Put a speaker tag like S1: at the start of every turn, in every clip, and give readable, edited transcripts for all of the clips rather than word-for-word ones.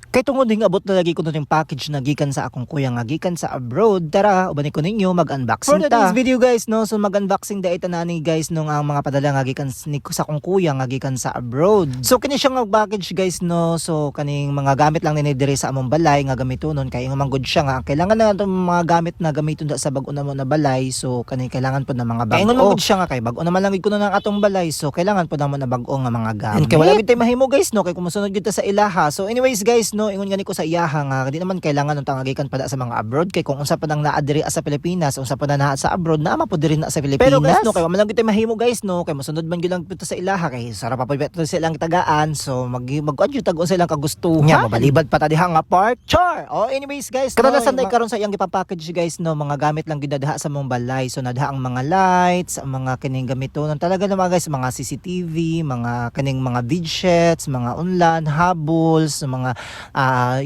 S1: Kay tungod ding abot na lagi ko yung package na gikan sa akong kuya nga gikan sa abroad. Tara, ubani ko ninyo mag-unboxing ta. For today's video guys, no, so mag-unboxing da ita nani guys nung ang mga padala nga gikan sa akong kuya nga gikan sa abroad. So kini siya nga package guys, no. So kaning mga gamit lang ni dire sa among balay nga gamitonon kay manggod siya nga kailangan na itong mga gamit na gamiton da sa bag-o na mo na balay. So kani kailangan po na mga bag-o. Kay manggod siya nga kay bag-o naman lang gid ko na ng atong balay. So kailangan po na mo na bag-o nga mga gamit. And kay wala gid tay mahimo guys, no, kay kumusunod gid ta sa ilaha. So anyways guys, no, ingon gani ko sa iyaha nga di naman kailangan ng tangagikan pada sa mga abroad kay kung unsa pa nang naa diri sa Pilipinas, unsa pa na naa sa abroad na po diri na sa Pilipinas. Pero guys, no, kay man lang gid mahimo guys, no, kay mosunod man gid lang pito sa ilaha kay sarap pa pito silang tagaan. So mag-adyo tag unsa lang kagustuhan. Nya mabalibad pa ta diha nga part. Char. Oh anyways guys, kadalasan day karon sa iyang gipa-package guys, no, mga gamit lang gid diha sa mong balay. So nadha ang mga lights, ang mga kining gamitonon talaga na mga guys, mga CCTV, mga kining mga widgets, mga unlan, habols, mga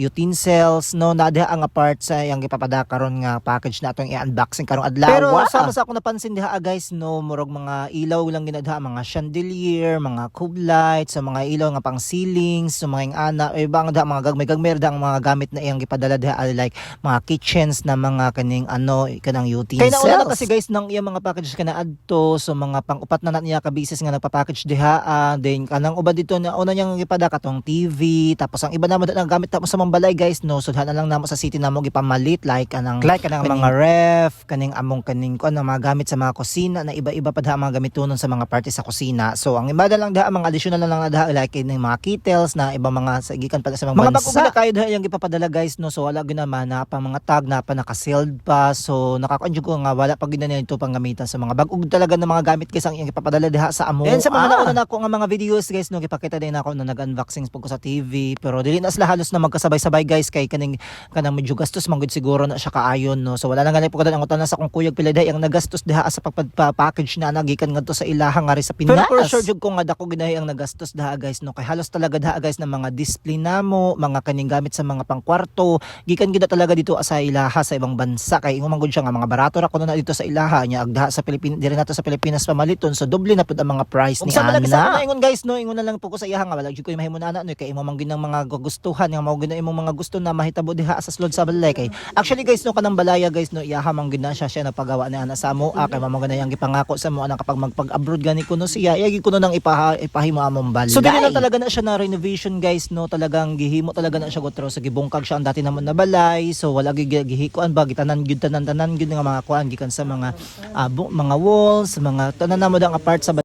S1: utensils, no, nada ang apart sa yang gipapada karon nga package na atong i-unboxing karong adlaw. Pero sama sa ako napansin diha guys, no, murag mga ilaw lang ginadha, mga chandelier, mga cube lights, sa mga ilaw nga pang ceilings, so mga ana ibang da mga gagmay ang mga gamit na iyang gipadala diha like mga kitchens na mga kaning ano kanang utensils. Kay nauna na kasi guys nang iyang mga package kana adto, so mga pang-upat na niya ka business nga nagpa-package diha, then kanang uban dito na una niyang gipada katong TV, tapos ang iba naman ang gamit tapos sa mambalay guys, no, sudhan na lang namo sa city namo gipamalit like kanang mga ref, kaning among kaning ko mga gamit sa mga kusina na iba-iba pa daha mga gamitonon sa mga party sa kusina. So ang iba lang daha mga additional na lang na daha like kaning mga kettles na iba mga gikan pa sa mga bansa. Mga kayo daha yang gipapadala guys, no, so wala ginaman na pa mga tag na pa naka-sealed pa, so nakaka-enjoy ko nga wala pa ginana ito pang gamitan sa mga bag-og talaga ng mga gamit guys ang iyang gipapadala diha sa amo. And sa mga nauna na ko nga mga videos guys, no, gipakita din ako na nag-unboxing pag ko sa TV, pero dili na sila halos na magkasabay-sabay guys kay kanang medyo gastos manggod siguro na siya kaayon, no. So wala na ganay po kada ang utana sa kung kuyog pila ang nagastos diha sa pagpa-package na nagikan ngadto sa ilaha nga ri sa Pinas. Pero for sure jud ko nga dako ginahi ang nagastos diha guys, no, kay halos talaga diha guys ng mga display namo, mga kaning gamit sa mga pangkwarto gikan gid talaga dito sa ilaha sa ibang bansa kay ingon manggod siya nga mga barato ra kuno na dito sa ilaha nya agdaha sa Pilipinas diri nato sa Pilipinas pamaliton, so doble na pud ang mga price ni ana. Sa ingon guys, no, ingon na lang po ko sa ilaha nga wala jud ko mahimo na no kay imo man gid ng mga gustuhan nga mao gid imong mga gusto na mahitabo diha sa sulod sa balay kay actually guys, no, kanang balaya guys, no, iyaha man gid na siya napagawa na ana sa amo kay mamo gid yang gipangako sa mo ana kapag magpag-abroad gani kuno siya iyagi kuno nang ipahimo among balay. So dili na talaga na siya na renovation guys, no, talagang gihimo talaga na siya gotro sa gibungkag siya ang dati namon na balay, so wala gihikuan ba gitanan gyud tanan gyud nga mga kuan gikan sa mga walls, mga tanan namo dang apart sa